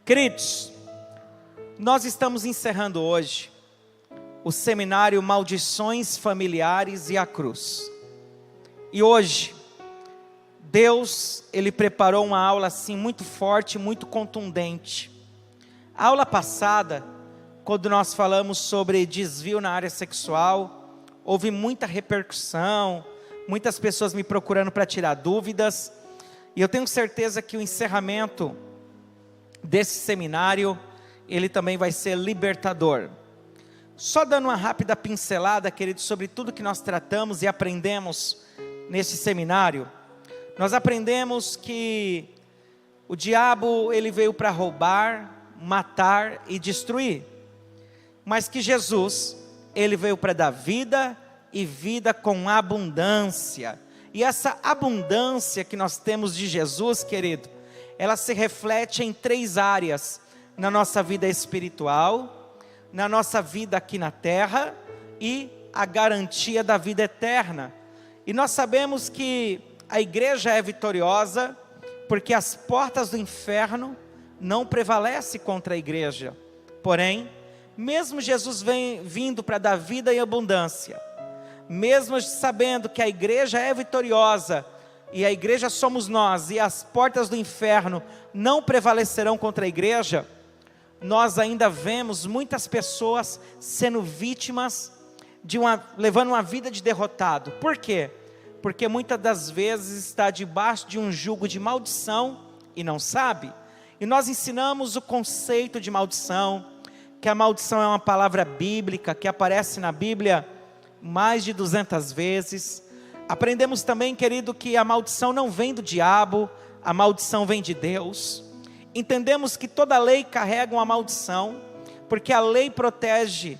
Queridos, nós estamos encerrando hoje o seminário Maldições Familiares e a Cruz. E hoje, Deus, Ele preparou uma aula assim muito forte, muito contundente. A aula passada, quando nós falamos sobre desvio na área sexual, houve muita repercussão, muitas pessoas me procurando para tirar dúvidas, e eu tenho certeza que o encerramento desse seminário, ele também vai ser libertador. Só dando uma rápida pincelada, queridos, sobre tudo que nós tratamos e aprendemos nesse seminário. Nós aprendemos que o diabo, ele veio para roubar, matar e destruir. Mas que Jesus, ele veio para dar vida e vida com abundância. E essa abundância que nós temos de Jesus, querido, ela se reflete em 3 áreas: na nossa vida espiritual, na nossa vida aqui na terra e a garantia da vida eterna. E nós sabemos que a igreja é vitoriosa porque as portas do inferno não prevalecem contra a igreja. Porém, mesmo Jesus vindo para dar vida e abundância, mesmo sabendo que a igreja é vitoriosa, e a igreja somos nós, e as portas do inferno não prevalecerão contra a igreja, nós ainda vemos muitas pessoas sendo vítimas, levando uma vida de derrotado. Por quê? Porque muitas das vezes está debaixo de um jugo de maldição e não sabe. E nós ensinamos o conceito de maldição, que a maldição é uma palavra bíblica, que aparece na Bíblia mais de 200 vezes. Aprendemos também, querido, que a maldição não vem do diabo, a maldição vem de Deus. Entendemos que toda lei carrega uma maldição, porque a lei protege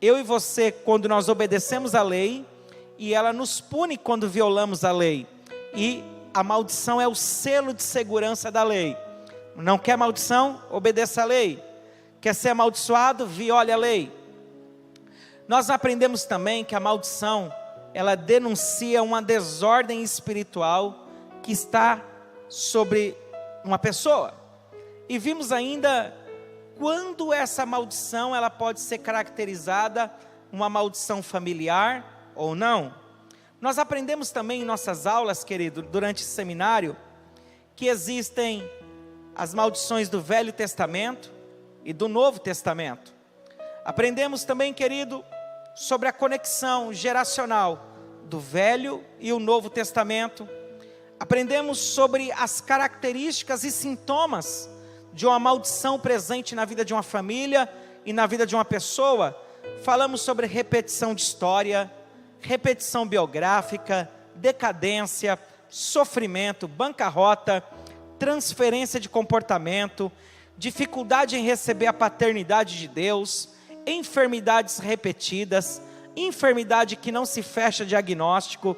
eu e você quando nós obedecemos a lei, e ela nos pune quando violamos a lei. E a maldição é o selo de segurança da lei. Não quer maldição? Obedeça a lei. Quer ser amaldiçoado? Viole a lei. Nós aprendemos também que a maldição, ela denuncia uma desordem espiritual que está sobre uma pessoa. E vimos ainda quando essa maldição, ela pode ser caracterizada uma maldição familiar ou não. Nós aprendemos também em nossas aulas, querido, durante esse seminário, que existem as maldições do Velho Testamento e do Novo Testamento. Aprendemos também, querido, sobre a conexão geracional do Velho e o Novo Testamento. Aprendemos sobre as características e sintomas de uma maldição presente na vida de uma família e na vida de uma pessoa. Falamos sobre repetição de história, repetição biográfica, decadência, sofrimento, bancarrota, transferência de comportamento, dificuldade em receber a paternidade de Deus, enfermidades repetidas, enfermidade que não se fecha diagnóstico.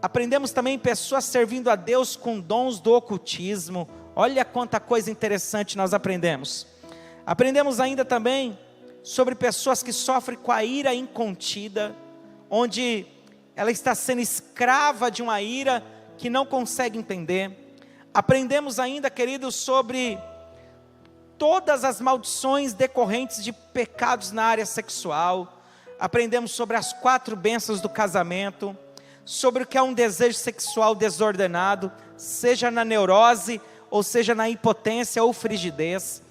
Aprendemos também pessoas servindo a Deus com dons do ocultismo. Olha quanta coisa interessante nós aprendemos. Aprendemos ainda também sobre pessoas que sofrem com a ira incontida, onde ela está sendo escrava de uma ira que não consegue entender. Aprendemos ainda, queridos, sobre todas as maldições decorrentes de pecados na área sexual. Aprendemos sobre as 4 bênçãos do casamento, sobre o que é um desejo sexual desordenado, seja na neurose, ou seja na impotência ou frigidez.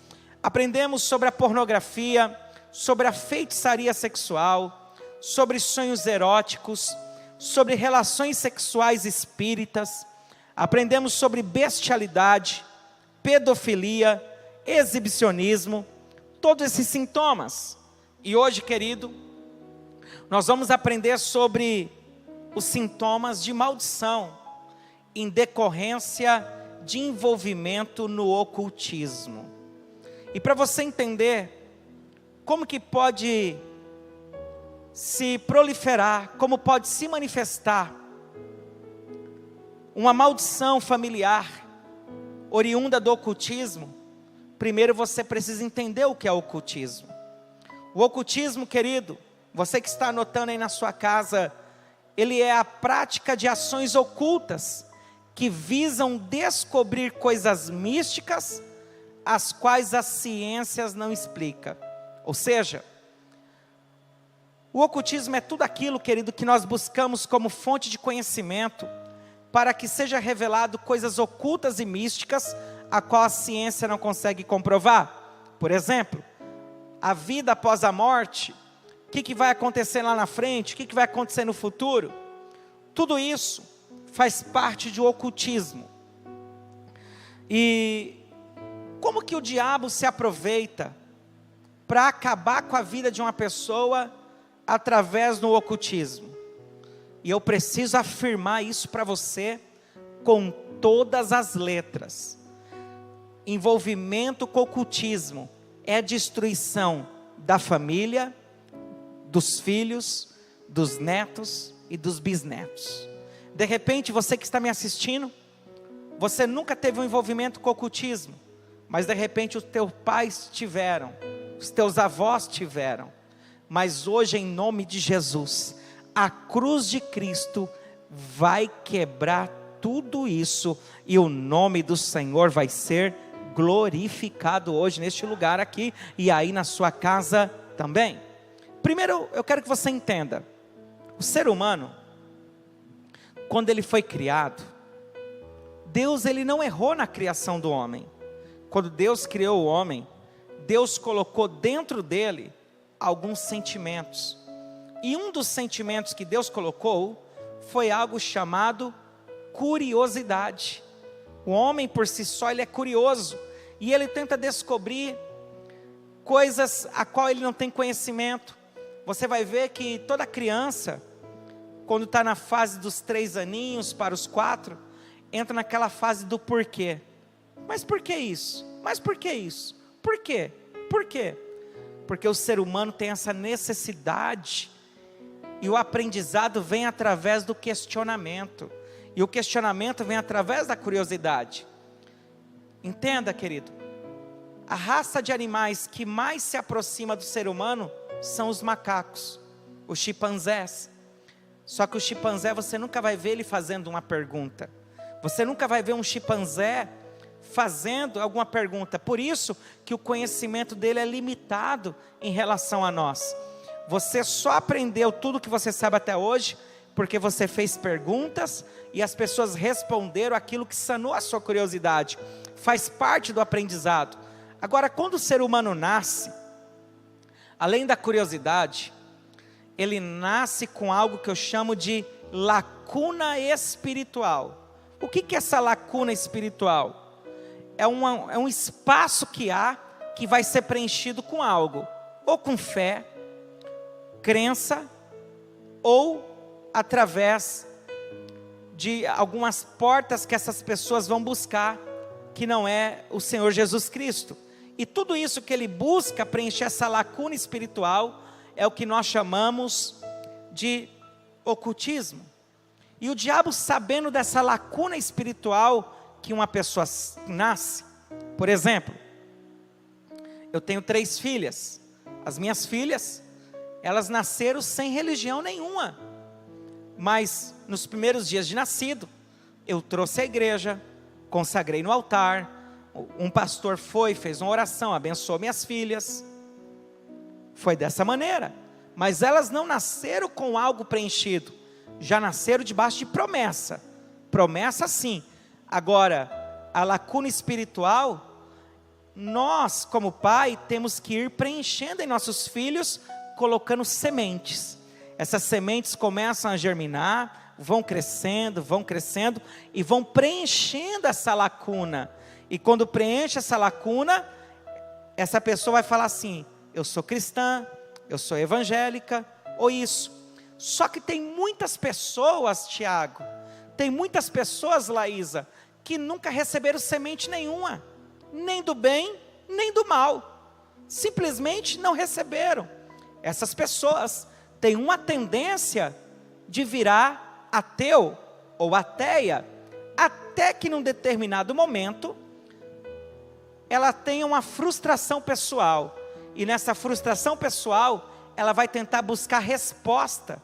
Aprendemos sobre a pornografia, sobre a feitiçaria sexual, sobre sonhos eróticos, sobre relações sexuais espíritas. Aprendemos sobre bestialidade, pedofilia, exibicionismo, todos esses sintomas. E hoje, querido, nós vamos aprender sobre os sintomas de maldição em decorrência de envolvimento no ocultismo. E para você entender como que pode se proliferar, como pode se manifestar uma maldição familiar oriunda do ocultismo, primeiro você precisa entender o que é o ocultismo. O ocultismo, querido, você que está anotando aí na sua casa, ele é a prática de ações ocultas que visam descobrir coisas místicas, as quais as ciências não explicam. Ou seja, o ocultismo é tudo aquilo, querido, que nós buscamos como fonte de conhecimento, para que seja revelado coisas ocultas e místicas, a qual a ciência não consegue comprovar. Por exemplo, a vida após a morte, o que vai acontecer lá na frente, o que vai acontecer no futuro, tudo isso faz parte do ocultismo. E como que o diabo se aproveita para acabar com a vida de uma pessoa através do ocultismo? E eu preciso afirmar isso para você com todas as letras. Envolvimento com ocultismo é destruição da família, dos filhos, dos netos e dos bisnetos. De repente, você que está me assistindo, você nunca teve um envolvimento com o ocultismo, mas de repente os teus pais tiveram, os teus avós tiveram. Mas hoje, em nome de Jesus, a cruz de Cristo vai quebrar tudo isso, e o nome do Senhor vai ser glorificado hoje neste lugar aqui, e aí na sua casa também. Primeiro, eu quero que você entenda, o ser humano, quando ele foi criado, Deus ele não errou na criação do homem. Quando Deus criou o homem, Deus colocou dentro dele alguns sentimentos. E um dos sentimentos que Deus colocou foi algo chamado curiosidade. O homem por si só ele é curioso e ele tenta descobrir coisas a qual ele não tem conhecimento. Você vai ver que toda criança, quando está na fase dos 3 aninhos para os 4, entra naquela fase do porquê. Mas por que isso? Mas por que isso? Por quê? Por quê? Porque o ser humano tem essa necessidade, e o aprendizado vem através do questionamento, e o questionamento vem através da curiosidade. Entenda, querido, a raça de animais que mais se aproxima do ser humano são os macacos, os chimpanzés. Só que o chimpanzé, você nunca vai ver ele fazendo uma pergunta. Você nunca vai ver um chimpanzé fazendo alguma pergunta. Por isso que o conhecimento dele é limitado em relação a nós. Você só aprendeu tudo que você sabe até hoje porque você fez perguntas e as pessoas responderam aquilo que sanou a sua curiosidade. Faz parte do aprendizado. Agora, quando o ser humano nasce, além da curiosidade, ele nasce com algo que eu chamo de lacuna espiritual. O que é essa lacuna espiritual? É um espaço que há, que vai ser preenchido com algo, ou com fé, crença, ou através de algumas portas que essas pessoas vão buscar, que não é o Senhor Jesus Cristo. E tudo isso que ele busca preencher essa lacuna espiritual, é o que nós chamamos de ocultismo. E o diabo, sabendo dessa lacuna espiritual que uma pessoa nasce, por exemplo, eu tenho 3 filhas, as minhas filhas, elas nasceram sem religião nenhuma, mas nos primeiros dias de nascido, eu trouxe à igreja, consagrei no altar, um pastor fez uma oração, abençoou minhas filhas. Foi dessa maneira, mas elas não nasceram com algo preenchido, já nasceram debaixo de promessa, promessa sim. Agora, a lacuna espiritual, nós como pai, temos que ir preenchendo em nossos filhos, colocando sementes. Essas sementes começam a germinar, vão crescendo, e vão preenchendo essa lacuna, e quando preenche essa lacuna, essa pessoa vai falar assim, eu sou cristã, eu sou evangélica, ou isso. Só que tem muitas pessoas, Tiago, tem muitas pessoas, Laísa, que nunca receberam semente nenhuma, nem do bem, nem do mal, simplesmente não receberam. Essas pessoas têm uma tendência de virar ateu ou ateia, até que num determinado momento, ela tenha uma frustração pessoal, e nessa frustração pessoal, ela vai tentar buscar resposta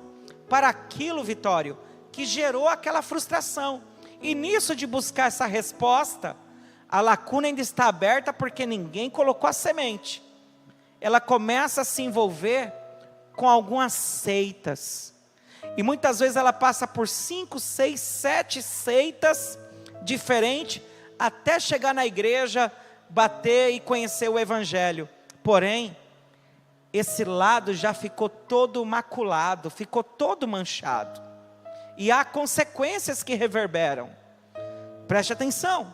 para aquilo, Vitório, que gerou aquela frustração. E nisso de buscar essa resposta, a lacuna ainda está aberta porque ninguém colocou a semente. Ela começa a se envolver com algumas seitas. E muitas vezes ela passa por 5, 6, 7 seitas diferentes, até chegar na igreja, bater e conhecer o Evangelho. Porém, esse lado já ficou todo maculado, ficou todo manchado. E há consequências que reverberam. Preste atenção.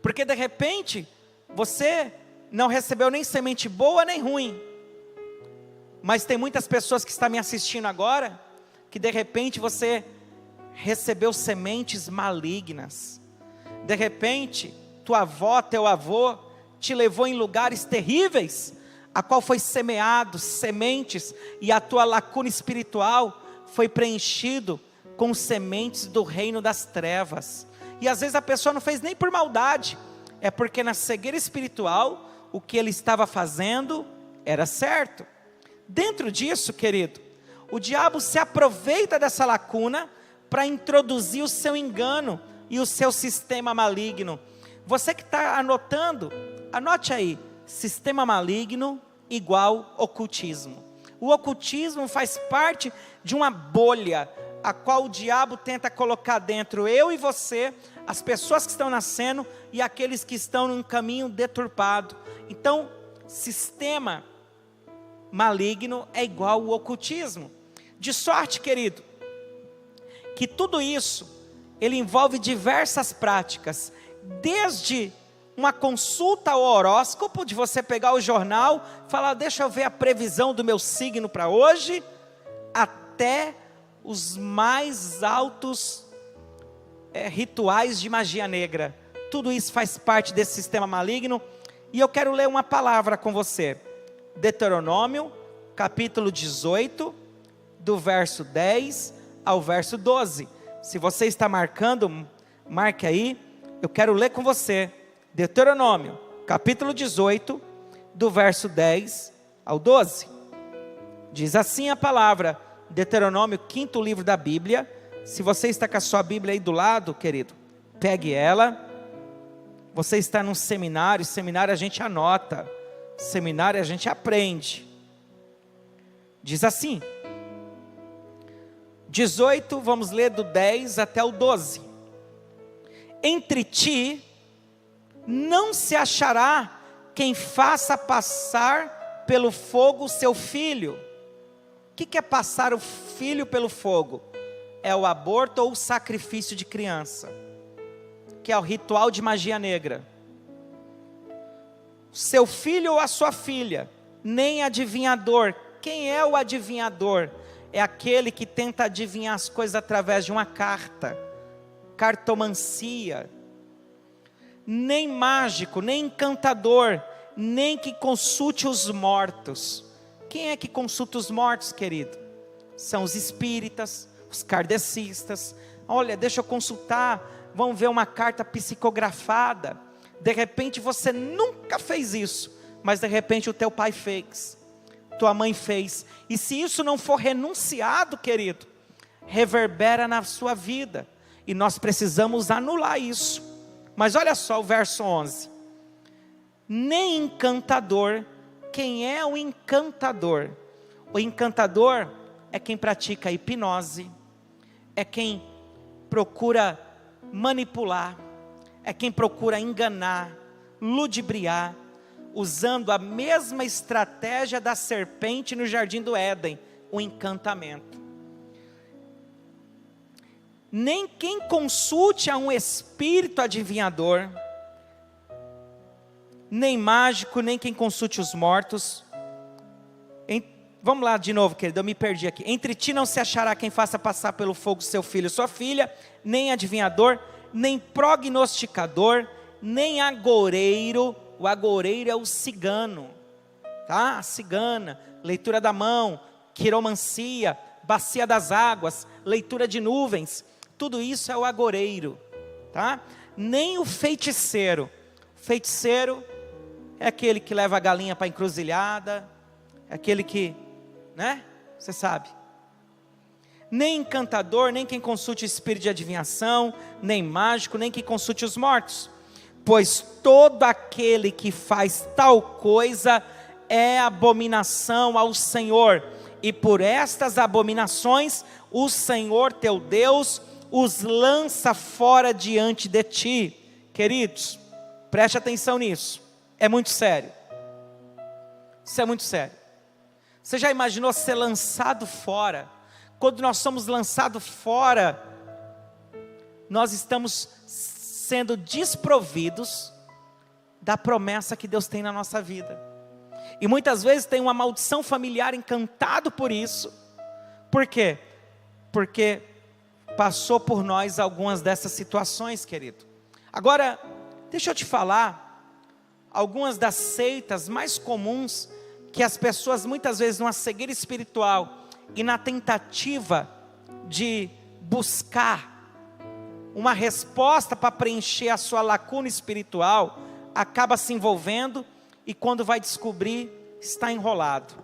Porque de repente, você não recebeu nem semente boa nem ruim. Mas tem muitas pessoas que estão me assistindo agora, que de repente você recebeu sementes malignas. De repente, tua avó, teu avô, te levou em lugares terríveis, a qual foi semeado sementes, e a tua lacuna espiritual foi preenchido com sementes do reino das trevas. E às vezes a pessoa não fez nem por maldade, é porque na cegueira espiritual, o que ele estava fazendo era certo. Dentro disso, querido, o diabo se aproveita dessa lacuna para introduzir o seu engano e o seu sistema maligno. Você que está anotando, anote aí: sistema maligno igual ocultismo. O ocultismo faz parte de uma bolha, a qual o diabo tenta colocar dentro eu e você, as pessoas que estão nascendo e aqueles que estão num caminho deturpado. Então, sistema maligno é igual o ocultismo. De sorte, querido, que tudo isso, ele envolve diversas práticas, desde uma consulta ao horóscopo, de você pegar o jornal, falar, deixa eu ver a previsão do meu signo para hoje, até os mais altos rituais de magia negra. Tudo isso faz parte desse sistema maligno. E eu quero ler uma palavra com você. Deuteronômio, capítulo 18, do verso 10 ao verso 12. Se você está marcando, marque aí. Eu quero ler com você. Deuteronômio, capítulo 18, do verso 10 ao 12. Diz assim a palavra, Deuteronômio, quinto livro da Bíblia. Se você está com a sua Bíblia aí do lado, querido, pegue ela. Você está num seminário, seminário a gente anota, seminário a gente aprende. Diz assim, 18, vamos ler do 10 até o 12. Entre ti não se achará quem faça passar pelo fogo seu filho. O que é passar o filho pelo fogo? É o aborto ou o sacrifício de criança, que é o ritual de magia negra. Seu filho ou a sua filha, nem adivinhador. Quem é o adivinhador? É aquele que tenta adivinhar as coisas através de uma carta, cartomancia. Nem mágico, nem encantador, nem que consulte os mortos. Quem é que consulta os mortos, querido? São os espíritas, os kardecistas. Olha, deixa eu consultar, vamos ver uma carta psicografada. De repente você nunca fez isso, mas de repente o teu pai fez, tua mãe fez. E se isso não for renunciado, querido, reverbera na sua vida, e nós precisamos anular isso. Mas olha só o verso 11. Nem encantador. Quem é o encantador? O encantador é quem pratica hipnose, é quem procura manipular, é quem procura enganar, ludibriar, usando a mesma estratégia da serpente no jardim do Éden, o encantamento. Nem quem consulte a um espírito adivinhador, nem mágico, nem quem consulte os mortos. Vamos lá de novo, querido, eu me perdi aqui. Entre ti não se achará quem faça passar pelo fogo seu filho ou sua filha, nem adivinhador, nem prognosticador, nem agoureiro. O agoureiro é o cigano, tá? A cigana, leitura da mão, quiromancia, bacia das águas, leitura de nuvens. Tudo isso é o agoureiro, tá? Nem o feiticeiro. Feiticeiro é aquele que leva a galinha para a encruzilhada, é aquele que, né? Você sabe. nem encantador, nem quem consulte o espírito de adivinhação, nem mágico, nem quem consulte os mortos. Pois todo aquele que faz tal coisa é abominação ao Senhor, e por estas abominações o Senhor teu Deus os lança fora diante de ti. Queridos, preste atenção nisso, é muito sério. Isso é muito sério. Você já imaginou ser lançado fora? Quando nós somos lançados fora, nós estamos sendo desprovidos da promessa que Deus tem na nossa vida. E muitas vezes tem uma maldição familiar encantado por isso. Por quê? Porque passou por nós algumas dessas situações, querido. Agora, deixa eu te falar algumas das seitas mais comuns que as pessoas muitas vezes numa cegueira espiritual e na tentativa de buscar uma resposta para preencher a sua lacuna espiritual, acaba se envolvendo e quando vai descobrir, está enrolado.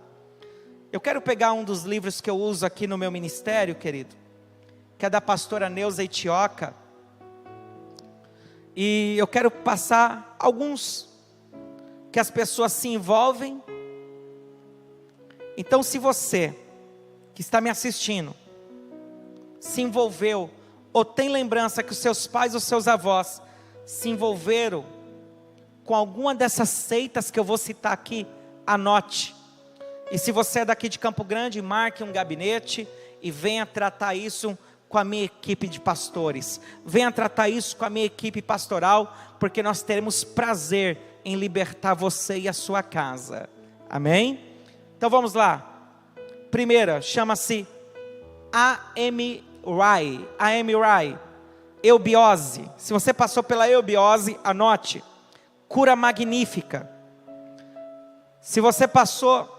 Eu quero pegar um dos livros que eu uso aqui no meu ministério, querido, que é da pastora Neuza Itioca, e eu quero passar alguns que as pessoas se envolvem. Então, se você que está me assistindo se envolveu, ou tem lembrança que os seus pais ou seus avós se envolveram com alguma dessas seitas que eu vou citar aqui, anote. E se você é daqui de Campo Grande, marque um gabinete e venha tratar isso com a minha equipe de pastores. Venha tratar isso com a minha equipe pastoral, porque nós teremos prazer em libertar você e a sua casa. Amém? Então vamos lá. Primeira, chama-se AMRAI, eubiose. Se você passou pela eubiose, anote. Cura magnífica. Se você passou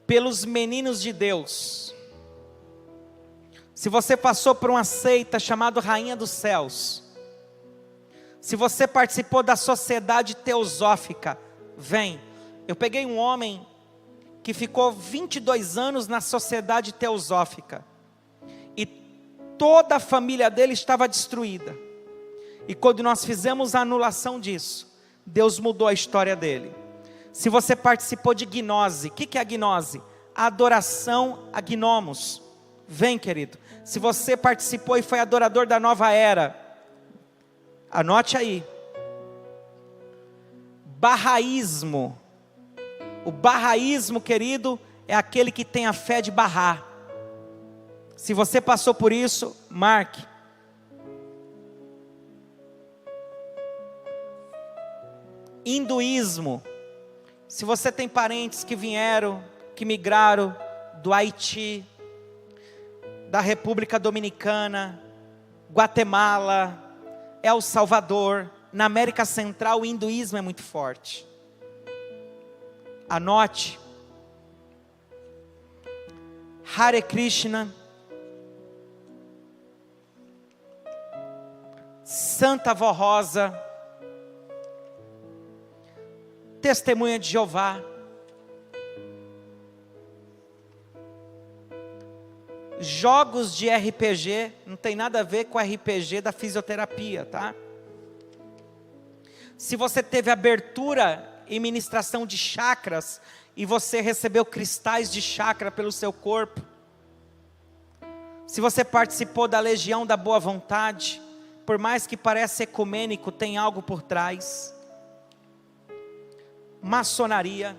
pelos meninos de Deus, se você passou por uma seita chamada Rainha dos Céus, se você participou da sociedade teosófica, vem. Eu peguei um homem que ficou 22 anos na sociedade teosófica, e toda a família dele estava destruída, e quando nós fizemos a anulação disso, Deus mudou a história dele. Se você participou de gnose, o que é a gnose? A adoração a gnomos, vem, querido. Se você participou e foi adorador da nova era, anote aí. Bahaísmo. O bahaísmo, querido, é aquele que tem a fé de Bahá. Se você passou por isso, marque. Hinduísmo. Se você tem parentes que vieram, que migraram do Haiti, da República Dominicana, Guatemala, El Salvador, na América Central, o hinduísmo é muito forte. Anote. Hare Krishna, Santa Vó Rosa, Testemunha de Jeová, jogos de RPG, não tem nada a ver com o RPG da fisioterapia, tá? Se você teve abertura em ministração de chakras, e você recebeu cristais de chakra pelo seu corpo, se você participou da legião da boa vontade, por mais que pareça ecumênico, tem algo por trás. Maçonaria,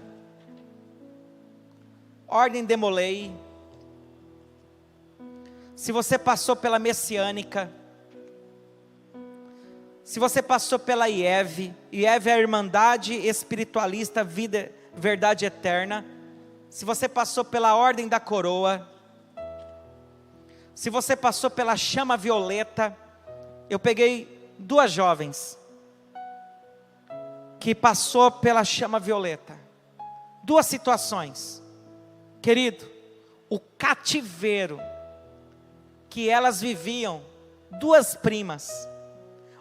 ordem de Molay, se você passou pela messiânica, se você passou pela IEV é a Irmandade Espiritualista Vida, Verdade Eterna, se você passou pela Ordem da Coroa, se você passou pela Chama Violeta, eu peguei duas jovens que passou pela Chama Violeta, duas situações, querido, o cativeiro que elas viviam, duas primas,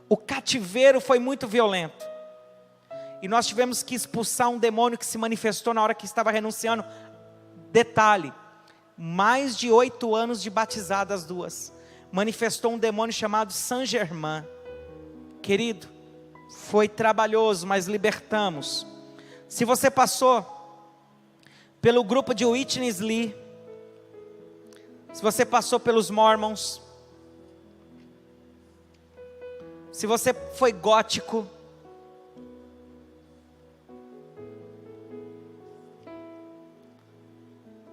o cativeiro foi muito violento, e nós tivemos que expulsar um demônio que se manifestou na hora que estava renunciando. Detalhe, mais de 8 anos de batizada as duas. Manifestou um demônio chamado Saint-Germain. Querido, foi trabalhoso, mas libertamos. Se você passou pelo grupo de Witness Lee, se você passou pelos Mormons, se você foi gótico,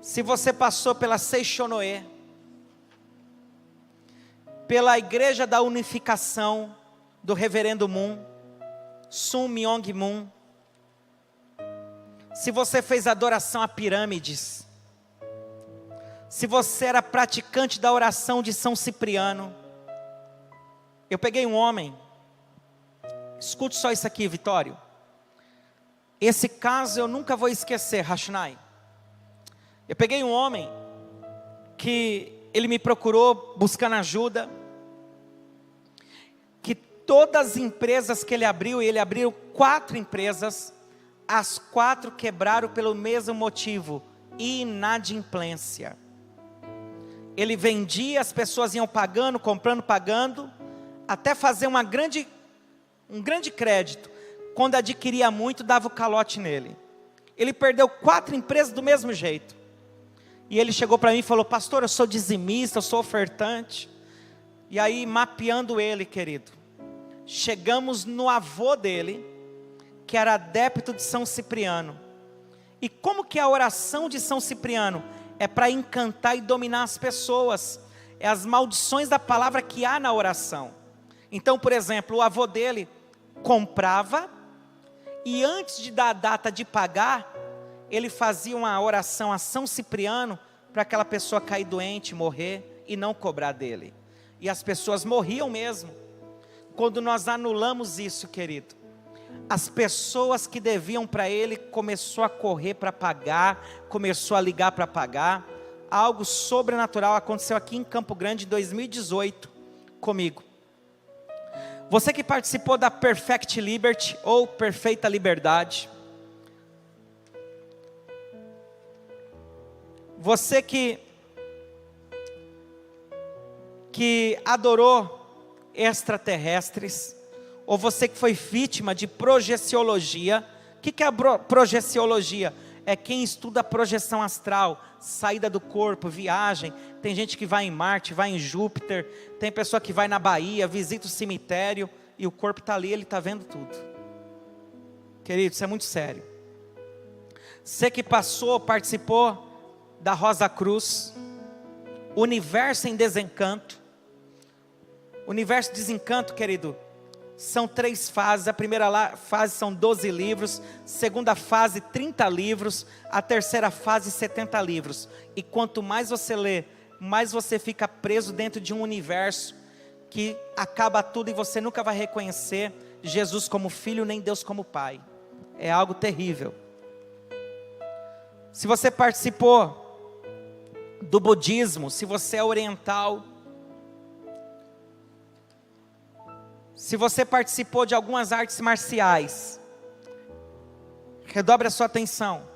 se você passou pela Seishonoe, pela Igreja da Unificação do Reverendo Moon, Sun Myung Moon, se você fez adoração a pirâmides, se você era praticante da oração de São Cipriano, eu peguei um homem, escute só isso aqui, Vitório, esse caso eu nunca vou esquecer, Rashnai. Eu peguei um homem, que ele me procurou buscando ajuda, que todas as empresas que ele abriu 4 empresas, as 4 quebraram pelo mesmo motivo, inadimplência. Ele vendia, as pessoas iam pagando, comprando, pagando, até fazer um grande crédito. Quando adquiria muito, dava o calote nele. Ele perdeu 4 empresas do mesmo jeito. E ele chegou para mim e falou: pastor, eu sou dizimista, eu sou ofertante. E aí, mapeando ele, querido, chegamos no avô dele, que era adepto de São Cipriano. E como que a oração de São Cipriano é para encantar e dominar as pessoas? É as maldições da palavra que há na oração. Então, por exemplo, o avô dele comprava, e antes de dar a data de pagar, ele fazia uma oração a São Cipriano, para aquela pessoa cair doente, morrer, e não cobrar dele. E as pessoas morriam mesmo. Quando nós anulamos isso, querido, as pessoas que deviam para ele, começou a correr para pagar, começou a ligar para pagar. Algo sobrenatural aconteceu aqui em Campo Grande, em 2018, comigo. Você que participou da Perfect Liberty, ou Perfeita Liberdade, você que adorou extraterrestres, ou você que foi vítima de projeciologia. O que é a projeciologia? É quem estuda a projeção astral, saída do corpo, viagem. Tem gente que vai em Marte, vai em Júpiter, tem pessoa que vai na Bahia, visita o cemitério, e o corpo está ali, ele está vendo tudo. Querido, isso é muito sério. Você que participou da Rosa Cruz, Universo em Desencanto. Universo de Desencanto, querido, são 3 fases. A primeira fase são 12 livros, segunda fase 30 livros, a terceira fase 70 livros. E quanto mais você lê, mais você fica preso dentro de um universo que acaba tudo e você nunca vai reconhecer Jesus como filho, nem Deus como pai. É algo terrível. Se você participou do budismo, se você é oriental, se você participou de algumas artes marciais, redobre a sua atenção.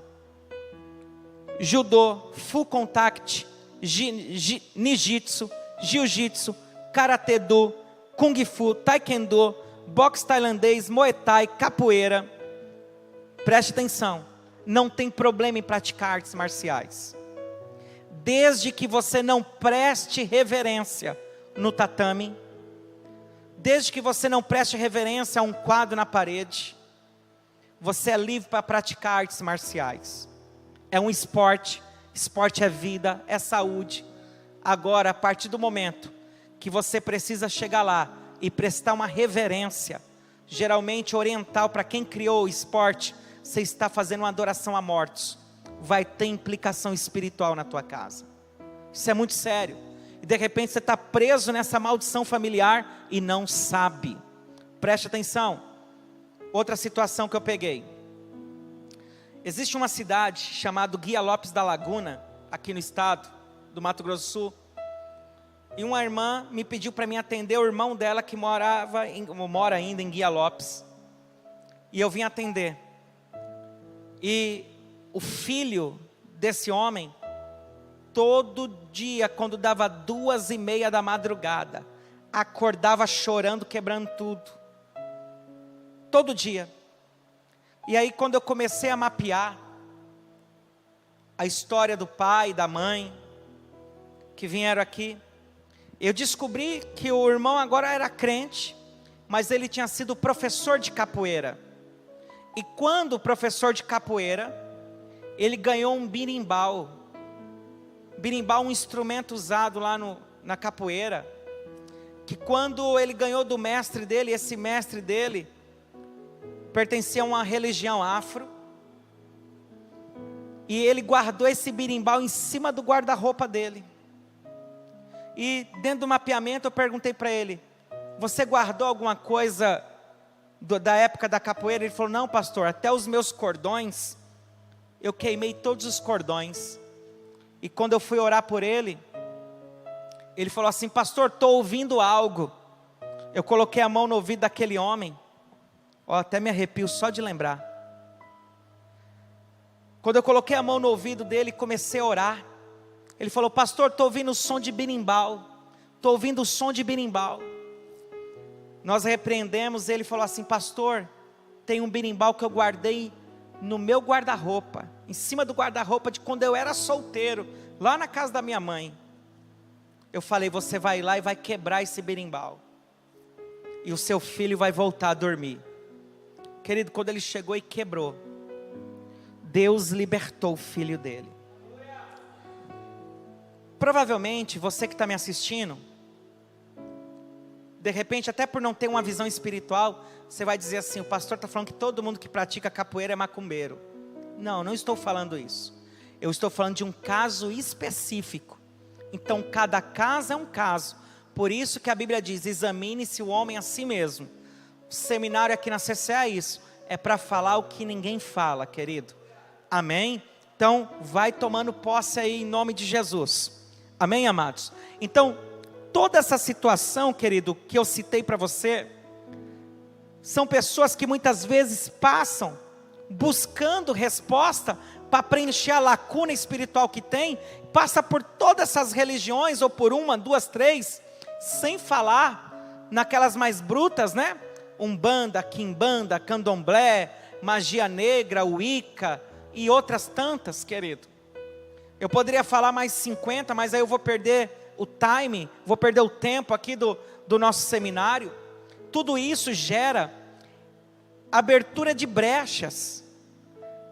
Judô, full contact, ninjitsu, jiu-jitsu, karatê-do, kung fu, taekwondo, boxe tailandês, muay thai, capoeira. Preste atenção, não tem problema em praticar artes marciais, desde que você não preste reverência no tatame, desde que você não preste reverência a um quadro na parede. Você é livre para praticar artes marciais. É um esporte, esporte é vida, é saúde. Agora, a partir do momento que você precisa chegar lá e prestar uma reverência, geralmente oriental, para quem criou o esporte, você está fazendo uma adoração a mortos, vai ter implicação espiritual na tua casa. Isso é muito sério. E de repente você está preso nessa maldição familiar e não sabe. Preste atenção. Outra situação que eu peguei. Existe uma cidade chamada Guia Lopes da Laguna, aqui no estado do Mato Grosso do Sul. E uma irmã me pediu para mim atender o irmão dela que mora ainda em Guia Lopes. E eu vim atender. E o filho desse homem todo dia, quando dava 2:30 da madrugada, acordava chorando, quebrando tudo. Todo dia. E aí quando eu comecei a mapear a história do pai e da mãe, que vieram aqui, eu descobri que o irmão agora era crente, mas ele tinha sido professor de capoeira. E quando professor de capoeira, ele ganhou um berimbau. Berimbau, um instrumento usado lá na capoeira, que quando ele ganhou do mestre dele, esse mestre dele pertencia a uma religião afro, e ele guardou esse berimbau em cima do guarda-roupa dele. E dentro do mapeamento eu perguntei para ele: você guardou alguma coisa da época da capoeira? Ele falou: não, pastor, até os meus cordões, eu queimei todos os cordões. E quando eu fui orar por ele, ele falou assim: pastor, estou ouvindo algo. Eu coloquei a mão no ouvido daquele homem, até me arrepio só de lembrar. Quando eu coloquei a mão no ouvido dele e comecei a orar, ele falou: pastor, estou ouvindo o som de berimbau. Estou ouvindo o som de berimbau. Nós repreendemos, ele falou assim: pastor, tem um berimbau que eu guardei no meu guarda-roupa, em cima do guarda-roupa de quando eu era solteiro, lá na casa da minha mãe. Eu falei: você vai lá e vai quebrar esse berimbau, e o seu filho vai voltar a dormir. Querido, quando ele chegou e quebrou, Deus libertou o filho dele. Provavelmente você que está me assistindo, de repente, até por não ter uma visão espiritual, você vai dizer assim: o pastor está falando que todo mundo que pratica capoeira é macumbeiro. Não, não estou falando isso. Eu estou falando de um caso específico. Então cada caso é um caso. Por isso que a Bíblia diz: examine-se o homem a si mesmo. O seminário aqui na CCA é isso, é para falar o que ninguém fala, querido. Amém? Então vai tomando posse aí em nome de Jesus. Amém, amados? Então toda essa situação, querido, que eu citei para você, são pessoas que muitas vezes passam buscando resposta para preencher a lacuna espiritual que tem, passa por todas essas religiões, ou por uma, duas, três, sem falar naquelas mais brutas, né? Umbanda, Quimbanda, Candomblé, magia negra, Wicca e outras tantas, querido. Eu poderia falar mais 50, mas aí eu vou perder o time, vou perder o tempo aqui do nosso seminário. Tudo isso gera abertura de brechas,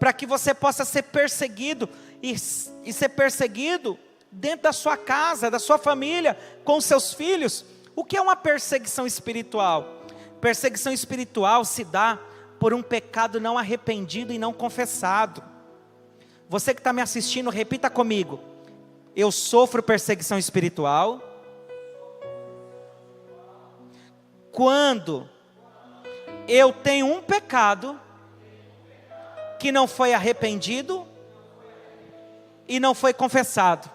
para que você possa ser perseguido, e ser perseguido dentro da sua casa, da sua família, com seus filhos. O que é uma perseguição espiritual? Perseguição espiritual se dá por um pecado não arrependido e não confessado. Você que está me assistindo, repita comigo: eu sofro perseguição espiritual quando eu tenho um pecado que não foi arrependido e não foi confessado.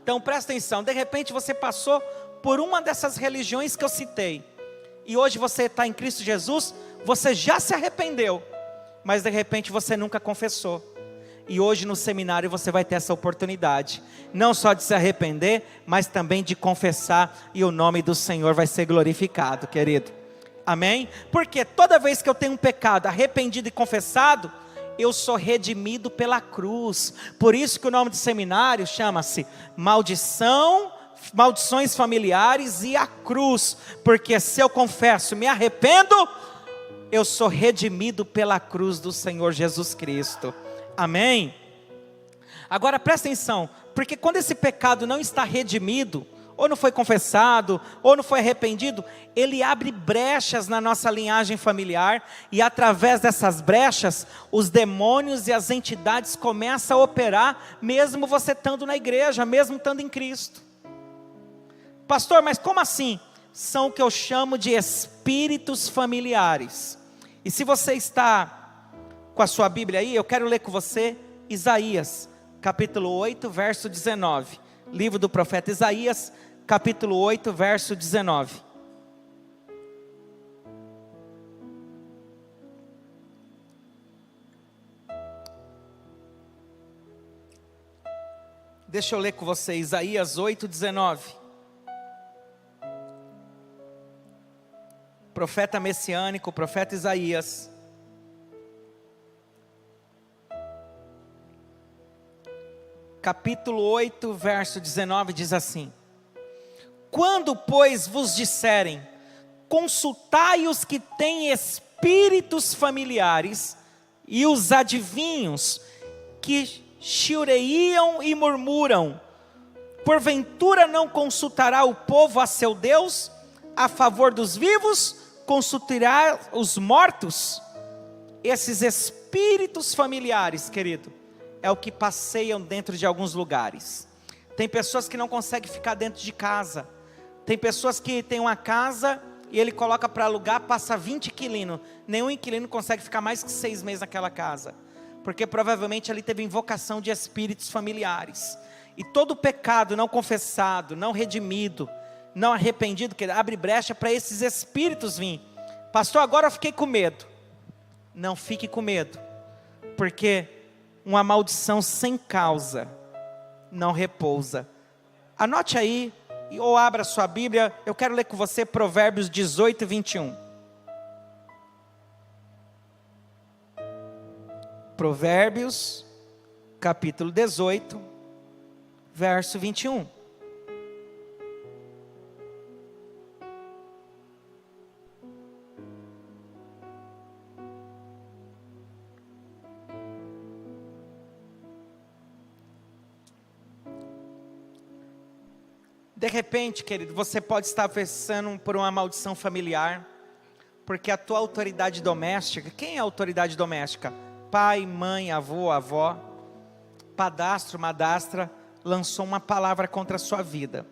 Então presta atenção, de repente você passou por uma dessas religiões que eu citei, e hoje você está em Cristo Jesus, você já se arrependeu, mas de repente você nunca confessou. E hoje no seminário você vai ter essa oportunidade, não só de se arrepender, mas também de confessar, e o nome do Senhor vai ser glorificado, querido. Amém? Porque toda vez que eu tenho um pecado arrependido e confessado, eu sou redimido pela cruz. Por isso que o nome do seminário chama-se Maldições Familiares e a Cruz. Porque se eu confesso, me arrependo, eu sou redimido pela cruz do Senhor Jesus Cristo. Amém? Agora presta atenção, porque quando esse pecado não está redimido, ou não foi confessado, ou não foi arrependido, ele abre brechas na nossa linhagem familiar, e através dessas brechas, os demônios e as entidades começam a operar, mesmo você estando na igreja, mesmo estando em Cristo. Pastor, mas como assim? São o que eu chamo de espíritos familiares. E se você está com a sua Bíblia aí, eu quero ler com você Isaías, capítulo 8, verso 19. Livro do profeta Isaías, capítulo 8, verso 19. Deixa eu ler com você, Isaías 8:19. Profeta messiânico, profeta Isaías. Capítulo 8, verso 19, diz assim: quando, pois, vos disserem, consultai os que têm espíritos familiares, e os adivinhos, que chiureiam e murmuram, porventura não consultará o povo a seu Deus, a favor dos vivos, consultará os mortos? Esses espíritos familiares, querido, é o que passeiam dentro de alguns lugares. Tem pessoas que não conseguem ficar dentro de casa. Tem pessoas que têm uma casa e ele coloca para alugar, passa 20 inquilinos. Nenhum inquilino consegue ficar mais que 6 meses naquela casa. Porque provavelmente ali teve invocação de espíritos familiares. E todo pecado não confessado, não redimido, não arrependido, que abre brecha para esses espíritos vir. Pastor, agora eu fiquei com medo. Não fique com medo. Porque uma maldição sem causa não repousa. Anote aí, ou abra sua Bíblia, eu quero ler com você Provérbios 18, 21. Provérbios, capítulo 18, verso 21. De repente, querido, você pode estar passando por uma maldição familiar, porque a tua autoridade doméstica, quem é a autoridade doméstica? Pai, mãe, avô, avó, padastro, madastra, lançou uma palavra contra a sua vida.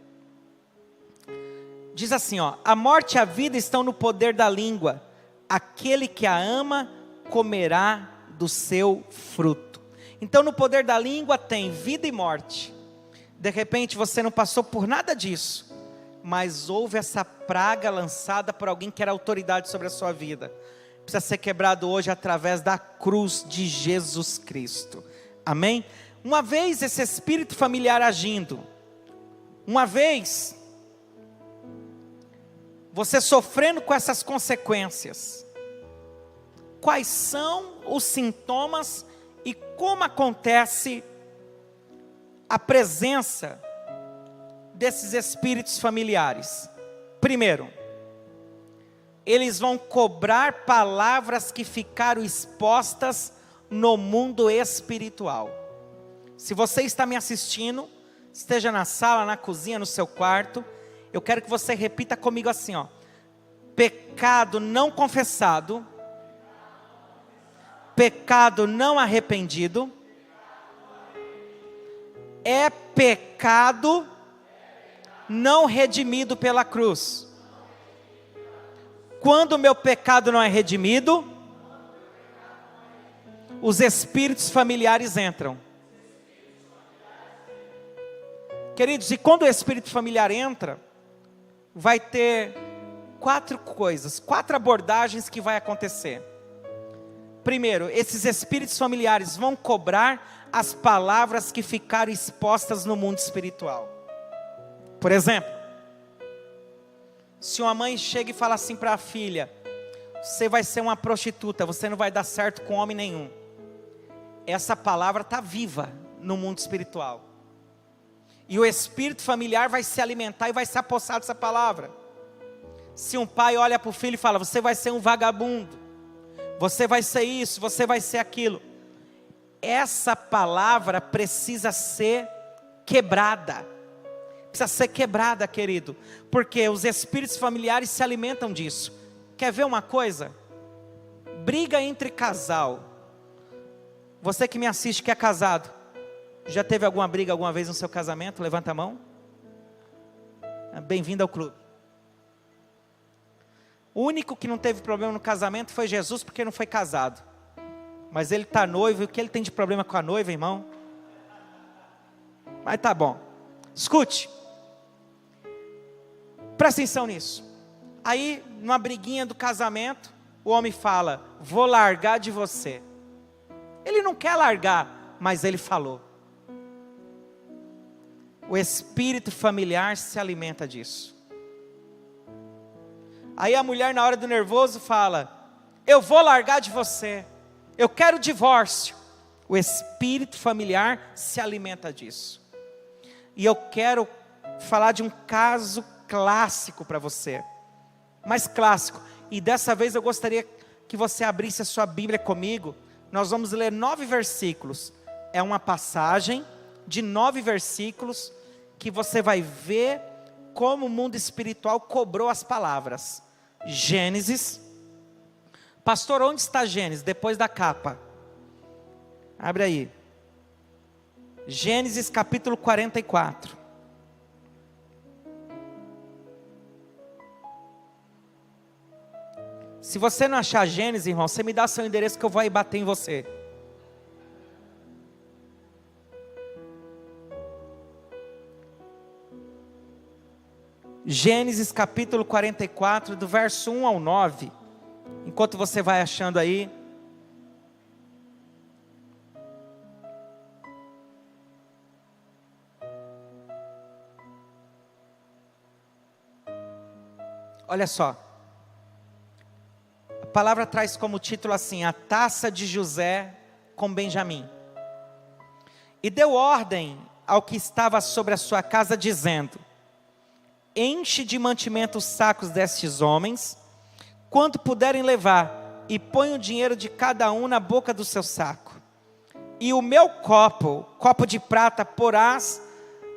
Diz assim, ó: a morte e a vida estão no poder da língua, aquele que a ama comerá do seu fruto. Então no poder da língua tem vida e morte. De repente você não passou por nada disso, mas houve essa praga lançada por alguém que era autoridade sobre a sua vida. Precisa ser quebrado hoje através da cruz de Jesus Cristo. Amém? Uma vez esse espírito familiar agindo, uma vez você sofrendo com essas consequências, quais são os sintomas e como acontece a presença desses espíritos familiares? Primeiro, eles vão cobrar palavras que ficaram expostas no mundo espiritual. Se você está me assistindo, esteja na sala, na cozinha, no seu quarto, eu quero que você repita comigo assim, ó: pecado não confessado, pecado não arrependido, é pecado não redimido pela cruz. Quando o meu pecado não é redimido, os espíritos familiares entram. Queridos, e quando o espírito familiar entra, vai ter 4 coisas, 4 abordagens que vai acontecer. Primeiro, esses espíritos familiares vão cobrar as palavras que ficaram expostas no mundo espiritual. Por exemplo, se uma mãe chega e fala assim para a filha: você vai ser uma prostituta, você não vai dar certo com homem nenhum. Essa palavra está viva no mundo espiritual. E o espírito familiar vai se alimentar e vai se apossar dessa palavra. Se um pai olha para o filho e fala: você vai ser um vagabundo, você vai ser isso, você vai ser aquilo. Essa palavra precisa ser quebrada. Precisa ser quebrada, querido. Porque os espíritos familiares se alimentam disso. Quer ver uma coisa? Briga entre casal. Você que me assiste que é casado, já teve alguma briga alguma vez no seu casamento? Levanta a mão. Bem-vindo ao clube. O único que não teve problema no casamento foi Jesus, porque não foi casado. Mas ele está noivo, e o que ele tem de problema com a noiva, irmão? Mas tá bom. Escute. Presta atenção nisso. Aí, numa briguinha do casamento, o homem fala: vou largar de você. Ele não quer largar, mas ele falou. O espírito familiar se alimenta disso. Aí a mulher, na hora do nervoso, fala: eu vou largar de você, eu quero divórcio. O espírito familiar se alimenta disso. E eu quero falar de um caso clássico para você, mais clássico, e dessa vez eu gostaria que você abrisse a sua Bíblia comigo. Nós vamos ler 9 versículos, é uma passagem de 9 versículos, que você vai ver como o mundo espiritual cobrou as palavras. Gênesis, pastor, onde está Gênesis? Depois da capa, abre aí, Gênesis capítulo 44, se você não achar Gênesis, irmão, você me dá seu endereço que eu vou aí bater em você. Gênesis capítulo 44, do verso 1 ao 9, enquanto você vai achando aí. Olha só, a palavra traz como título assim: a taça de José com Benjamim. E deu ordem ao que estava sobre a sua casa, dizendo: enche de mantimento os sacos destes homens, quanto puderem levar, e põe o dinheiro de cada um na boca do seu saco. E o meu copo de prata, porás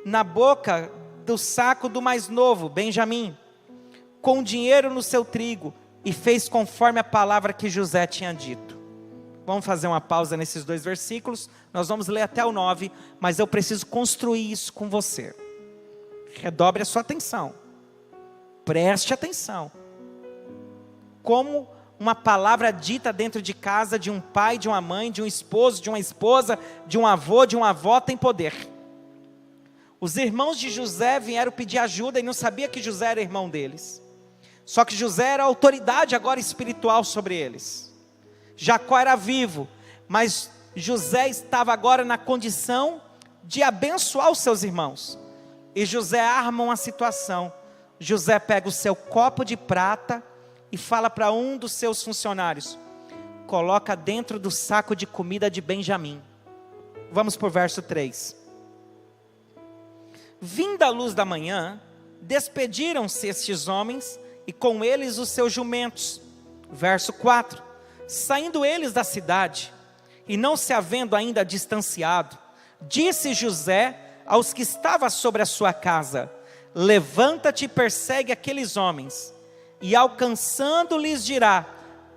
na boca do saco do mais novo, Benjamim, com dinheiro no seu trigo. E fez conforme a palavra que José tinha dito. Vamos fazer uma pausa nesses 2 versículos. Nós vamos ler até o 9, mas eu preciso construir isso com você. Redobre a sua atenção, preste atenção, como uma palavra dita dentro de casa, de um pai, de uma mãe, de um esposo, de uma esposa, de um avô, de uma avó, tem poder. Os irmãos de José vieram pedir ajuda e não sabia que José era irmão deles, só que José era a autoridade agora espiritual sobre eles. Jacó era vivo, mas José estava agora na condição de abençoar os seus irmãos. E José arma uma situação. José pega o seu copo de prata e fala para um dos seus funcionários: coloca dentro do saco de comida de Benjamim. Vamos para o verso 3. Vinda a luz da manhã, despediram-se estes homens, e com eles os seus jumentos. Verso 4. Saindo eles da cidade, e não se havendo ainda distanciado, disse José aos que estavam sobre a sua casa: levanta-te e persegue aqueles homens, e alcançando-lhes dirá: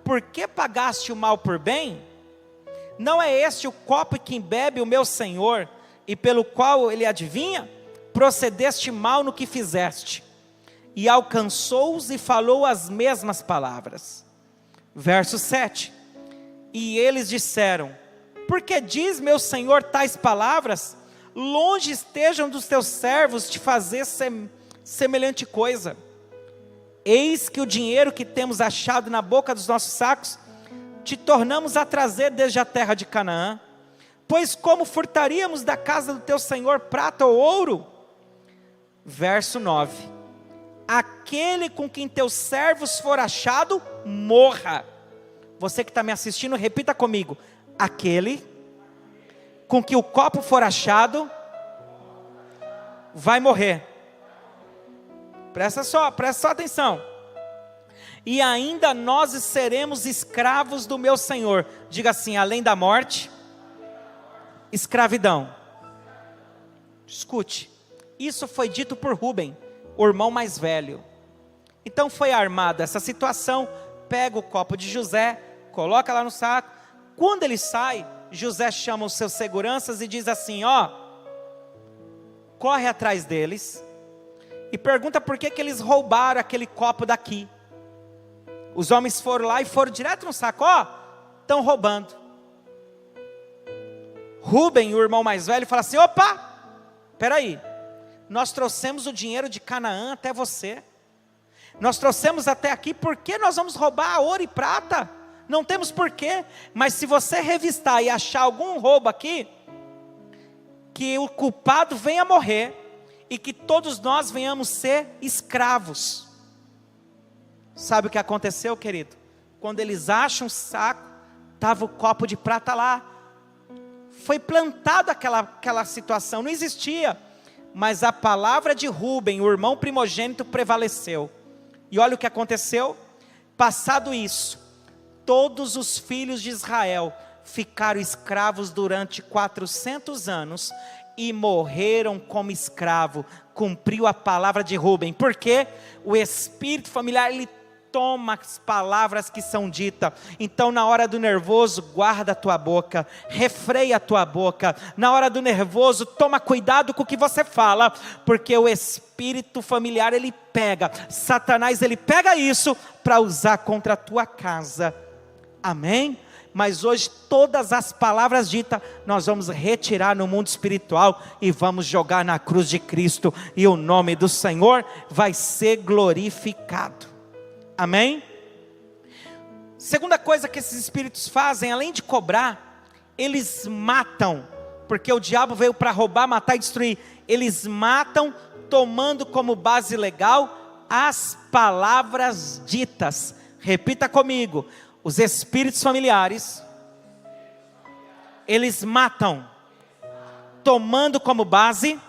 por que pagaste o mal por bem? Não é este o copo que bebe o meu senhor, e pelo qual ele adivinha? Procedeste mal no que fizeste. E alcançou-os e falou as mesmas palavras. Verso 7. E eles disseram: por que diz meu senhor tais palavras? Longe estejam dos teus servos de fazer semelhante coisa. Eis que o dinheiro que temos achado na boca dos nossos sacos, te tornamos a trazer desde a terra de Canaã. Pois como furtaríamos da casa do teu senhor prata ou ouro? Verso 9. Aquele com quem teus servos for achado, morra. Você que está me assistindo, repita comigo: aquele com que o copo for achado, vai morrer. Presta só atenção. E ainda nós seremos escravos do meu Senhor. Diga assim: além da morte, escravidão. Escute, isso foi dito por Rúben, o irmão mais velho. Então foi armada essa situação. Pega o copo de José, coloca lá no saco. Quando ele sai, José chama os seus seguranças e diz assim: corre atrás deles e pergunta por que eles roubaram aquele copo daqui. Os homens foram lá e foram direto no saco: estão roubando. Rúben, o irmão mais velho, fala assim: opa, peraí, nós trouxemos o dinheiro de Canaã até você, nós trouxemos até aqui, por que nós vamos roubar ouro e prata? Não temos porquê. Mas se você revistar e achar algum roubo aqui, que o culpado venha morrer, e que todos nós venhamos ser escravos. Sabe o que aconteceu, querido? Quando eles acham o saco, estava o copo de prata lá. Foi plantado aquela situação, não existia. Mas a palavra de Rúben, o irmão primogênito, prevaleceu. E olha o que aconteceu. Passado isso, todos os filhos de Israel ficaram escravos durante 400 anos e morreram como escravo. Cumpriu a palavra de Rúben. Porque o espírito familiar, ele toma as palavras que são ditas. Então na hora do nervoso, guarda a tua boca, refreia a tua boca. Na hora do nervoso, toma cuidado com o que você fala, porque o espírito familiar, ele pega, Satanás, ele pega isso para usar contra a tua casa. Amém? Mas hoje todas as palavras ditas, nós vamos retirar no mundo espiritual e vamos jogar na cruz de Cristo, e o nome do Senhor vai ser glorificado. Amém? Segunda coisa que esses espíritos fazem, além de cobrar, eles matam, porque o diabo veio para roubar, matar e destruir. Eles matam, tomando como base legal as palavras ditas. Repita comigo: os espíritos familiares, eles matam, tomando como base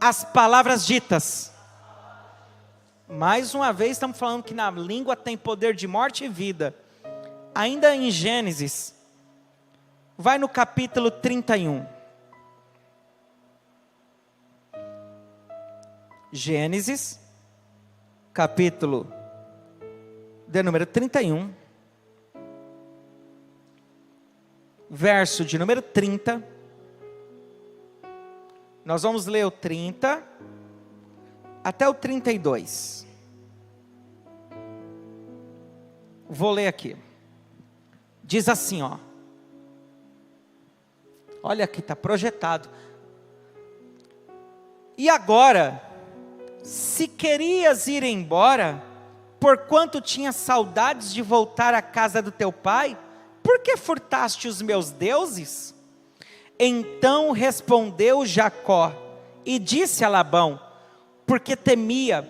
as palavras ditas. Mais uma vez estamos falando que na língua tem poder de morte e vida. Ainda em Gênesis, vai no capítulo 31. Gênesis, capítulo de número 31, verso de número 30. Nós vamos ler o 30 até o 32. Vou ler aqui. Diz assim, ó. Olha aqui, está projetado. E agora, se querias ir embora, porquanto tinha saudades de voltar à casa do teu pai, por que furtaste os meus deuses? Então respondeu Jacó e disse a Labão, porque temia,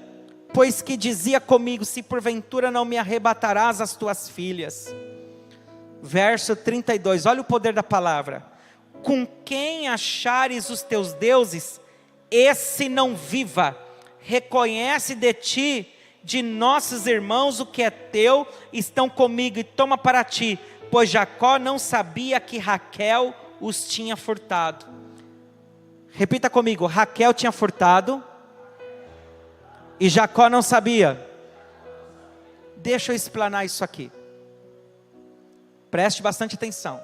pois que dizia comigo, se porventura não me arrebatarás as tuas filhas. Verso 32, olha o poder da palavra. Com quem achares os teus deuses, esse não viva. Reconhece de ti, de nossos irmãos, o que é teu, estão comigo e toma para ti. Pois Jacó não sabia que Raquel os tinha furtado. Repita comigo, Raquel tinha furtado e Jacó não sabia. Deixa eu explanar isso aqui. Preste bastante atenção.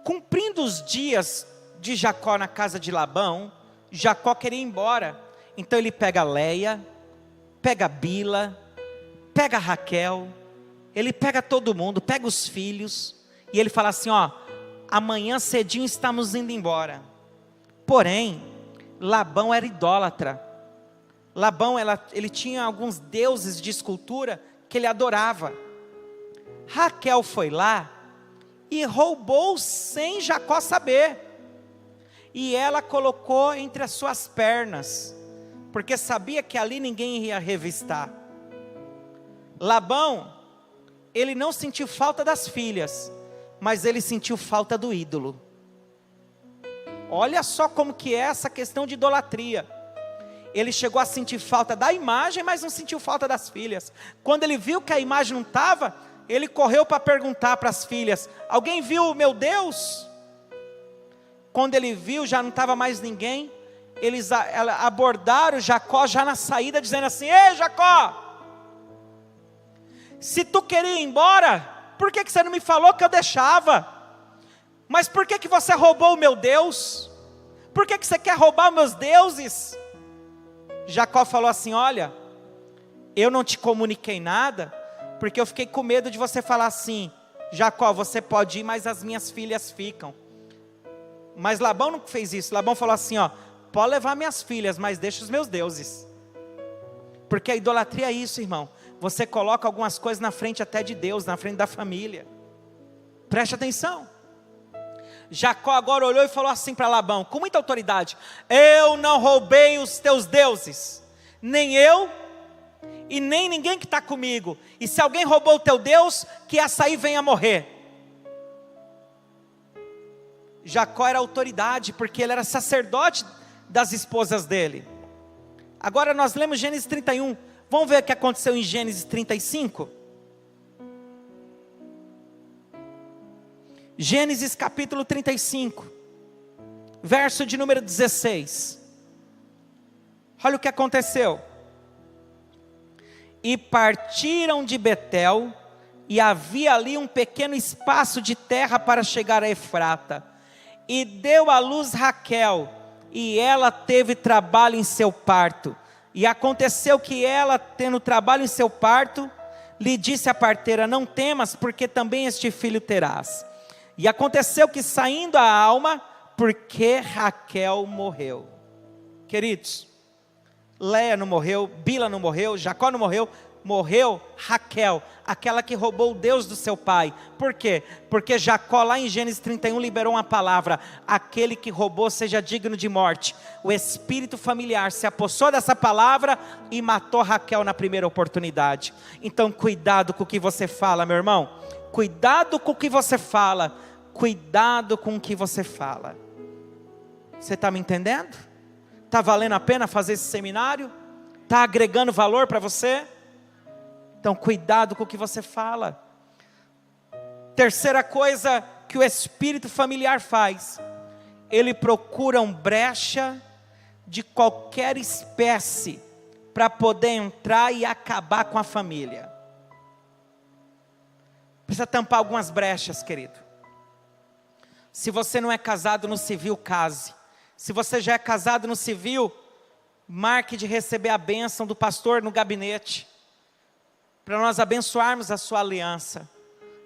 Cumprindo os dias de Jacó na casa de Labão, Jacó queria ir embora. Então ele pega Leia, pega Bila, pega Raquel, ele pega todo mundo, pega os filhos, e ele fala assim, ó, amanhã cedinho estamos indo embora. Porém, Labão era idólatra. Labão, ele tinha alguns deuses de escultura que ele adorava. Raquel foi lá e roubou sem Jacó saber. E ela colocou entre as suas pernas, porque sabia que ali ninguém ia revistar. Labão, ele não sentiu falta das filhas, mas ele sentiu falta do ídolo. Olha só como que é essa questão de idolatria. Ele chegou a sentir falta da imagem, mas não sentiu falta das filhas. Quando ele viu que a imagem não estava, ele correu para perguntar para as filhas, alguém viu o meu Deus? Quando ele viu, já não estava mais ninguém. Eles abordaram Jacó já na saída, dizendo assim, ei Jacó, se tu queria ir embora, por que você não me falou que eu deixava? Mas por que você roubou o meu Deus? Por que você quer roubar meus deuses? Jacó falou assim, olha, eu não te comuniquei nada, porque eu fiquei com medo de você falar assim, Jacó, você pode ir, mas as minhas filhas ficam. Mas Labão não fez isso. Labão falou assim, ó, pode levar minhas filhas, mas deixa os meus deuses. Porque a idolatria é isso, irmão. Você coloca algumas coisas na frente até de Deus, na frente da família. Preste atenção. Jacó agora olhou e falou assim para Labão, com muita autoridade: eu não roubei os teus deuses, nem eu e nem ninguém que está comigo, e se alguém roubou o teu Deus, que essa aí venha morrer. Jacó era autoridade, porque ele era sacerdote das esposas dele. Agora nós lemos Gênesis 31, vamos ver o que aconteceu em Gênesis 35? Gênesis capítulo 35, verso de número 16. Olha o que aconteceu. E partiram de Betel, e havia ali um pequeno espaço de terra para chegar a Efrata. E deu à luz Raquel, e ela teve trabalho em seu parto. E aconteceu que ela, tendo trabalho em seu parto, lhe disse a parteira: não temas, porque também este filho terás. E aconteceu que, saindo a alma, porque Raquel morreu. Queridos, Léa não morreu, Bila não morreu, Jacó não morreu, morreu Raquel, aquela que roubou o Deus do seu pai. Por quê? Porque Jacó lá em Gênesis 31 liberou uma palavra: aquele que roubou seja digno de morte. O espírito familiar se apossou dessa palavra e matou Raquel na primeira oportunidade. Então cuidado com o que você fala, meu irmão. Cuidado com o que você fala. Cuidado com o que você fala. Você está me entendendo? Está valendo a pena fazer esse seminário? Está agregando valor para você? Então cuidado com o que você fala. Terceira coisa que o espírito familiar faz: ele procura uma brecha de qualquer espécie para poder entrar e acabar com a família. Precisa tampar algumas brechas, querido. Se você não é casado no civil, case. Se você já é casado no civil, marque de receber a bênção do pastor no gabinete, para nós abençoarmos a sua aliança.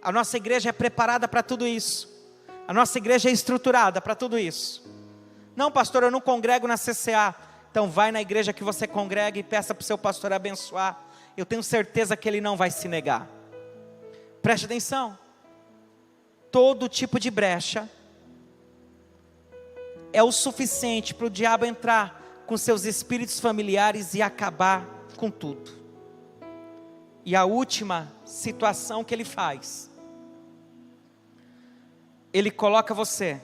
A nossa igreja é preparada para tudo isso. A nossa igreja é estruturada para tudo isso. Não, pastor, eu não congrego na CCA. Então vai na igreja que você congrega e peça para o seu pastor abençoar. Eu tenho certeza que ele não vai se negar. Preste atenção. Todo tipo de brecha é o suficiente para o diabo entrar com seus espíritos familiares e acabar com tudo. E a última situação que ele faz: ele coloca você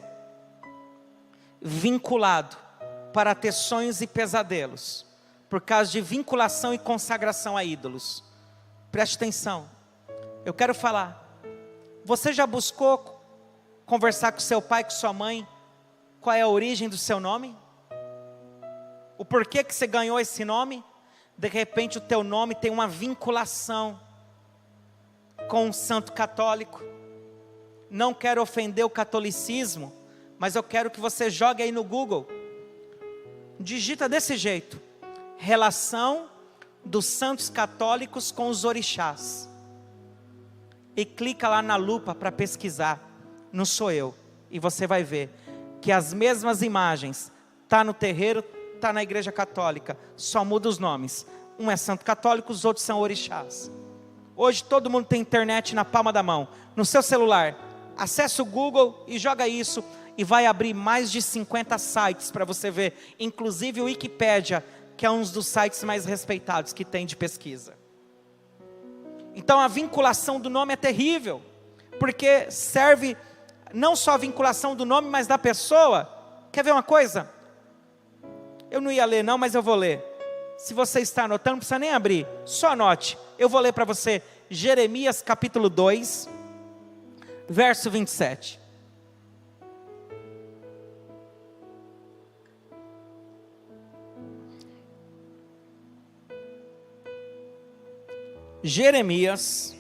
vinculado para ter sonhos e pesadelos, por causa de vinculação e consagração a ídolos. Preste atenção, eu quero falar. Você já buscou conversar com seu pai, com sua mãe, qual é a origem do seu nome? O porquê que você ganhou esse nome? De repente o teu nome tem uma vinculação com um santo católico. Não quero ofender o catolicismo, mas eu quero que você jogue aí no Google. Digita desse jeito: relação dos santos católicos com os orixás. E clica lá na lupa para pesquisar. Não sou eu. E você vai ver que as mesmas imagens tá no terreiro, tá na igreja católica, só muda os nomes. Um é santo católico, os outros são orixás. Hoje todo mundo tem internet na palma da mão, no seu celular. Acesse o Google e joga isso, e vai abrir mais de 50 sites para você ver, inclusive o Wikipédia, que é um dos sites mais respeitados que tem de pesquisa. Então a vinculação do nome é terrível, porque serve não só a vinculação do nome, mas da pessoa. Quer ver uma coisa? Eu não ia ler não, mas eu vou ler. Se você está anotando, não precisa nem abrir, só anote. Eu vou ler para você Jeremias capítulo 2, verso 27. Jeremias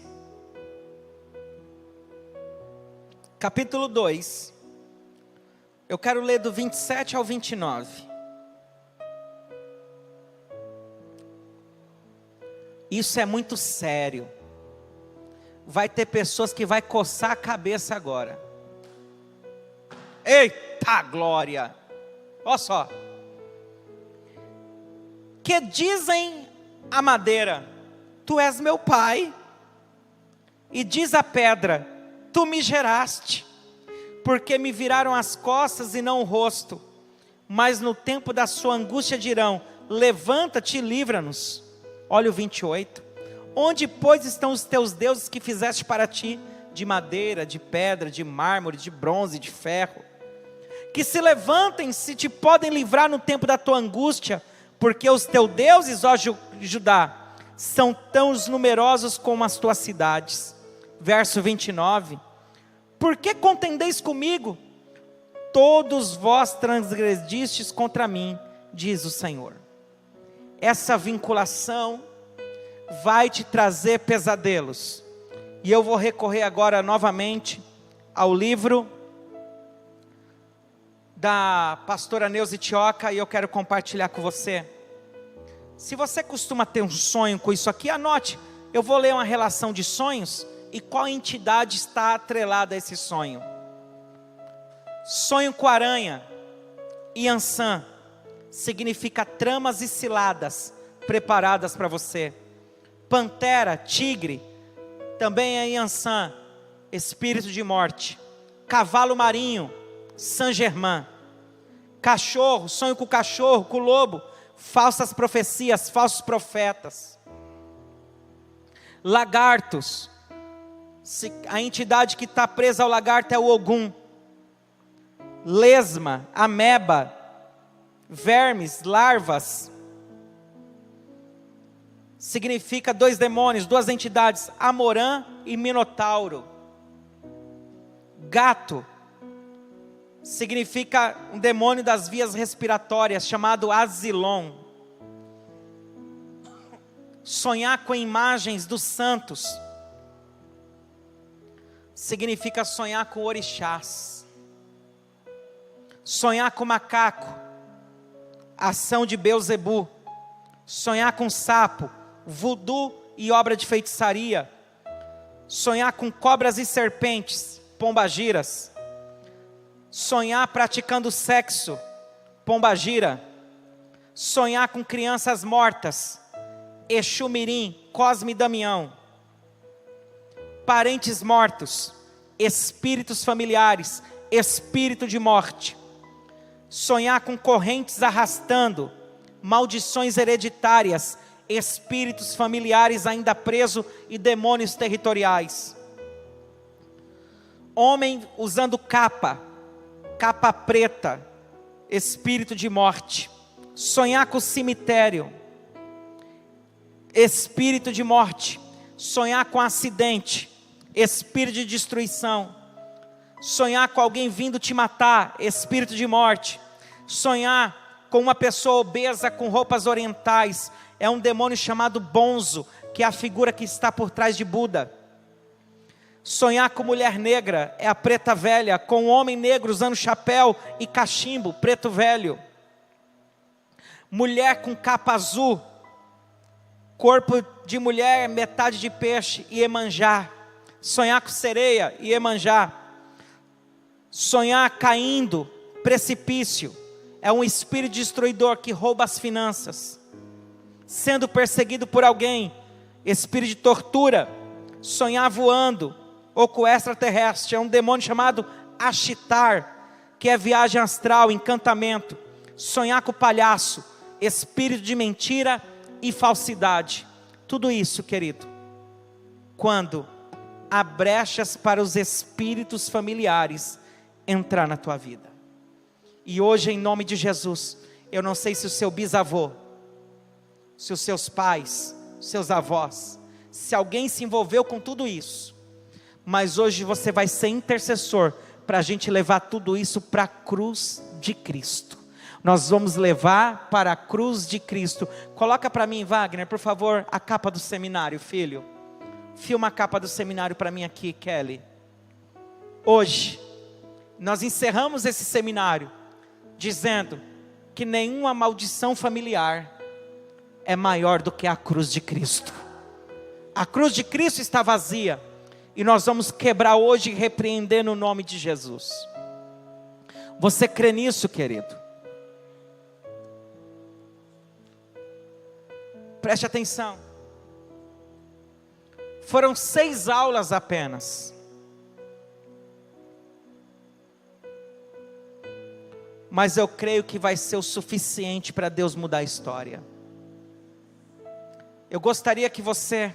capítulo 2, eu quero ler do 27 ao 29. Isso é muito sério. Vai ter pessoas que vai coçar a cabeça agora. Eita glória! Olha só. Que dizem a madeira: tu és meu pai. E diz a pedra: tu me geraste. porque me viraram as costas e não o rosto. Mas no tempo da sua angústia dirão: levanta-te e livra-nos. Olha o 28. Onde, pois, estão os teus deuses que fizeste para ti, de madeira, de pedra, de mármore, de bronze, de ferro? Que se levantem, se te podem livrar no tempo da tua angústia, porque os teus deuses, ó Judá, são tão numerosos como as tuas cidades. Verso 29. Por que contendeis comigo? Todos vós transgredistes contra mim, diz o Senhor. Essa vinculação vai te trazer pesadelos. E eu vou recorrer agora novamente ao livro da pastora Neuza Tioca, e eu quero compartilhar com você. Se você costuma ter um sonho com isso aqui, anote. Eu vou ler uma relação de sonhos e qual entidade está atrelada a esse sonho. Sonho com aranha, Iansã, significa tramas e ciladas preparadas para você. Pantera, tigre, também é Iansã, espírito de morte. Cavalo marinho, Saint-Germain. Cachorro, sonho com o cachorro, com o lobo, falsas profecias, falsos profetas. Lagartos, a entidade que está presa ao lagarto é o Ogum. Lesma, ameba, vermes, larvas, significa dois demônios, duas entidades, Amorã e Minotauro. Gato, significa um demônio das vias respiratórias, chamado Azilon. Sonhar com imagens dos santos, significa sonhar com orixás. Sonhar com macaco, ação de Beuzebu. Sonhar com sapo, voodoo e obra de feitiçaria. Sonhar com cobras e serpentes, pombagiras. Sonhar praticando sexo, pombagira. Sonhar com crianças mortas, Exu Mirim, Cosme e Damião. Parentes mortos, espíritos familiares, espírito de morte. Sonhar com correntes arrastando, maldições hereditárias, espíritos familiares ainda presos e demônios territoriais. Homem usando capa preta, espírito de morte. Sonhar com o cemitério, espírito de morte. Sonhar com acidente, espírito de destruição. Sonhar com alguém vindo te matar, espírito de morte. Sonhar com uma pessoa obesa com roupas orientais, é um demônio chamado Bonzo, que é a figura que está por trás de Buda. Sonhar com mulher negra, é a preta velha, com um homem negro usando chapéu e cachimbo, preto velho. Mulher com capa azul, corpo de mulher, metade de peixe, Iemanjá. Sonhar com sereia, Iemanjá. Sonhar caindo, precipício, é um espírito destruidor que rouba as finanças. Sendo perseguido por alguém, espírito de tortura. Sonhar voando, ou com extraterrestre, é um demônio chamado Ashitar, que é viagem astral, encantamento. Sonhar com palhaço, espírito de mentira e falsidade. Tudo isso, querido, quando há brechas para os espíritos familiares entrar na tua vida. E hoje, em nome de Jesus, eu não sei se o seu bisavô, se os seus pais, seus avós, se alguém se envolveu com tudo isso, mas hoje você vai ser intercessor para a gente levar tudo isso para a cruz de Cristo. Nós vamos levar para a cruz de Cristo. Coloca para mim, Wagner, por favor, a capa do seminário, filho. Filma a capa do seminário para mim aqui, Kelly. Hoje, nós encerramos esse seminário dizendo que nenhuma maldição familiar é maior do que a cruz de Cristo. A cruz de Cristo está vazia e nós vamos quebrar hoje e repreender no nome de Jesus. Você crê nisso, querido? Preste atenção. Foram 6 aulas apenas. mas eu creio que vai ser o suficiente para Deus mudar a história. Eu gostaria que você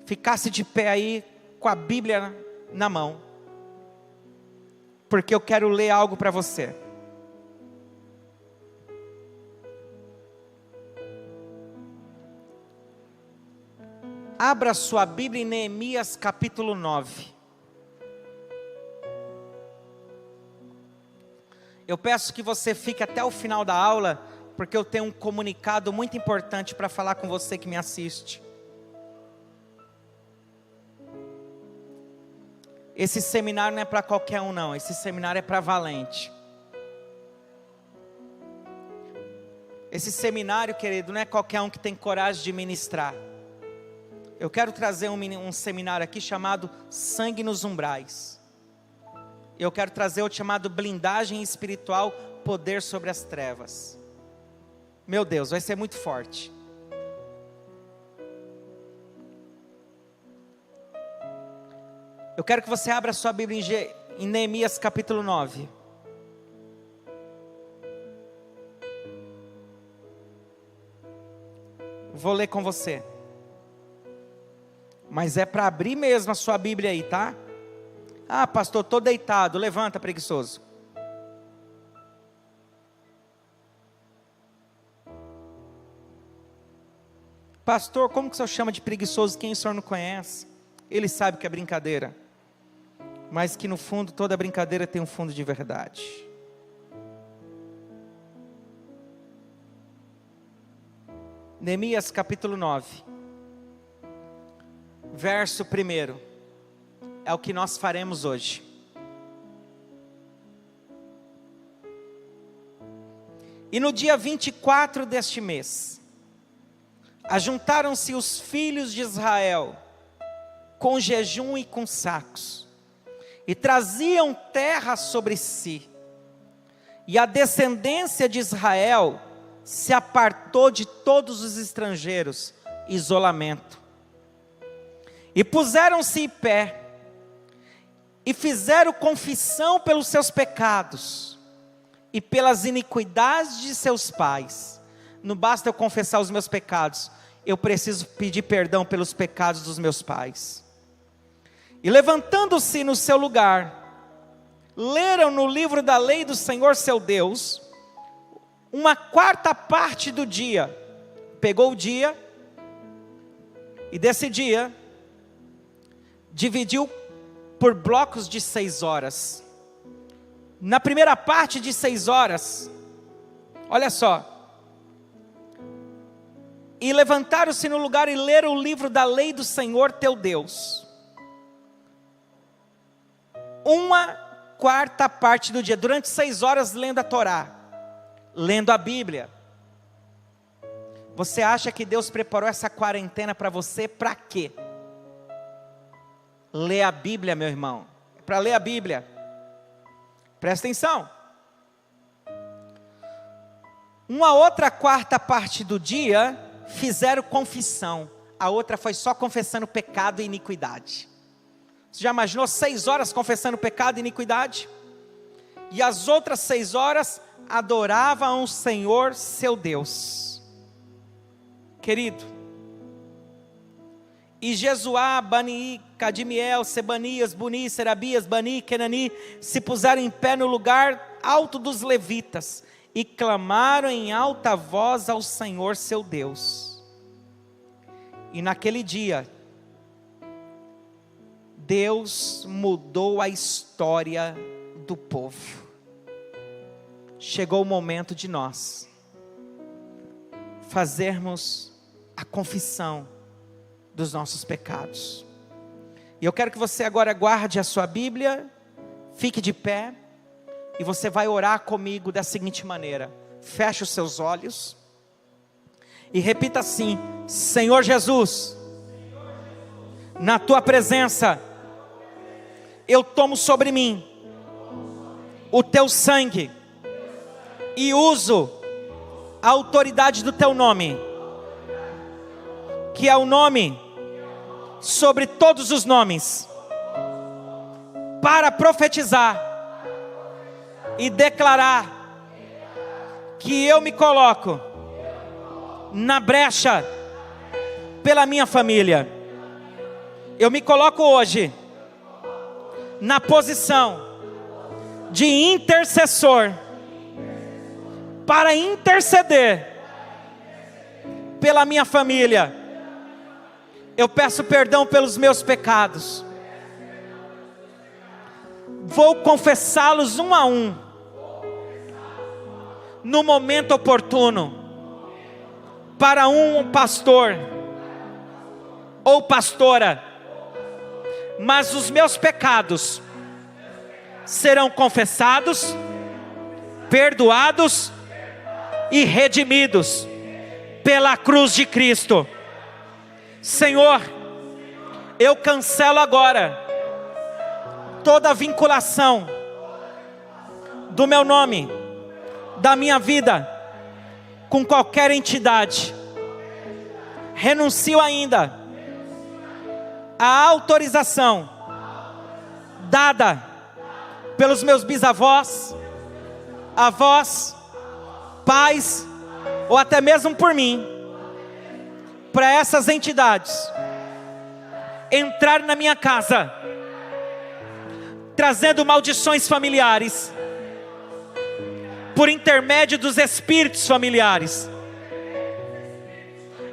ficasse de pé aí com a Bíblia na mão, porque eu quero ler algo para você. Abra sua Bíblia em Neemias capítulo 9. Eu peço que você fique até o final da aula, porque eu tenho um comunicado muito importante para falar com você que me assiste. Esse seminário não é para qualquer um não, esse seminário é para valente. Esse seminário, querido, não é qualquer um que tem coragem de ministrar. Eu quero trazer um seminário aqui chamado Sangue nos Umbrais. Eu quero trazer outro chamado Blindagem Espiritual, Poder sobre as Trevas. Meu Deus, vai ser muito forte. Eu quero que você abra a sua Bíblia em Neemias capítulo 9. Vou ler com você. Mas é para abrir mesmo a sua Bíblia aí, tá? Ah, pastor, estou deitado. Levanta, preguiçoso. Pastor, como que o senhor chama de preguiçoso quem o senhor não conhece? Ele sabe que é brincadeira, mas que no fundo toda brincadeira tem um fundo de verdade. Neemias capítulo 9, verso 1, é o que nós faremos hoje. E no dia 24 deste mês, ajuntaram-se os filhos de Israel, com jejum e com sacos, e traziam terra sobre si, e a descendência de Israel se apartou de todos os estrangeiros, isolamento, e puseram-se em pé, e fizeram confissão pelos seus pecados, e pelas iniquidades de seus pais. Não basta eu confessar os meus pecados, eu preciso pedir perdão pelos pecados dos meus pais. E levantando-se no seu lugar, leram no livro da lei do Senhor seu Deus, uma quarta parte do dia. Pegou o dia, e desse dia, dividiu por blocos de 6 horas. Na primeira parte de 6 horas, olha só. E levantaram-se no lugar e leram o livro da lei do Senhor teu Deus. Uma quarta parte do dia, durante 6 horas lendo a Torá, lendo a Bíblia. Você acha que Deus preparou essa quarentena para você para quê? Ler a Bíblia, meu irmão. Para ler a Bíblia. Presta atenção. Uma outra quarta parte do dia fizeram confissão. A outra foi só confessando pecado e iniquidade. Você já imaginou 6 horas confessando pecado e iniquidade? E as outras 6 horas adoravam o Senhor seu Deus. Querido, e Jesuá, Bani, Cadimiel, Sebanias, Buni, Serabias, Bani, Kenani, se puseram em pé no lugar alto dos levitas, e clamaram em alta voz ao Senhor seu Deus. E naquele dia, Deus mudou a história do povo. Chegou o momento de nós fazermos a confissão dos nossos pecados. E eu quero que você agora guarde a sua Bíblia, fique de pé, e você vai orar comigo da seguinte maneira: feche os seus olhos e repita assim: Senhor Jesus, na tua presença, eu tomo sobre mim o teu sangue e uso a autoridade do teu nome, que é o nome sobre todos os nomes, para profetizar e declarar que eu me coloco na brecha pela minha família. Eu me coloco hoje na posição de intercessor para interceder pela minha família. Eu peço perdão pelos meus pecados. Vou confessá-los um a um, no momento oportuno, para um pastor ou pastora. Mas os meus pecados serão confessados, perdoados e redimidos pela cruz de Cristo. Senhor, eu cancelo agora toda vinculação do meu nome, da minha vida, com qualquer entidade. Renuncio ainda à autorização dada pelos meus bisavós, avós, pais, ou até mesmo por mim, para essas entidades entrar na minha casa, trazendo maldições familiares, por intermédio dos espíritos familiares.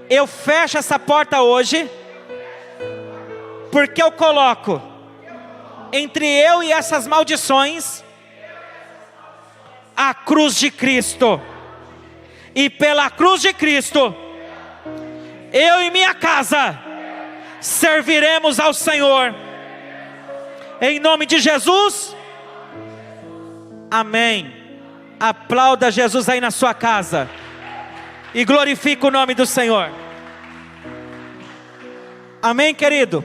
Eu fecho essa porta hoje, porque eu coloco entre eu e essas maldições a cruz de Cristo. E pela cruz de Cristo, eu e minha casa serviremos ao Senhor. Em nome de Jesus. Amém. Aplauda Jesus aí na sua casa e glorifique o nome do Senhor. Amém, querido?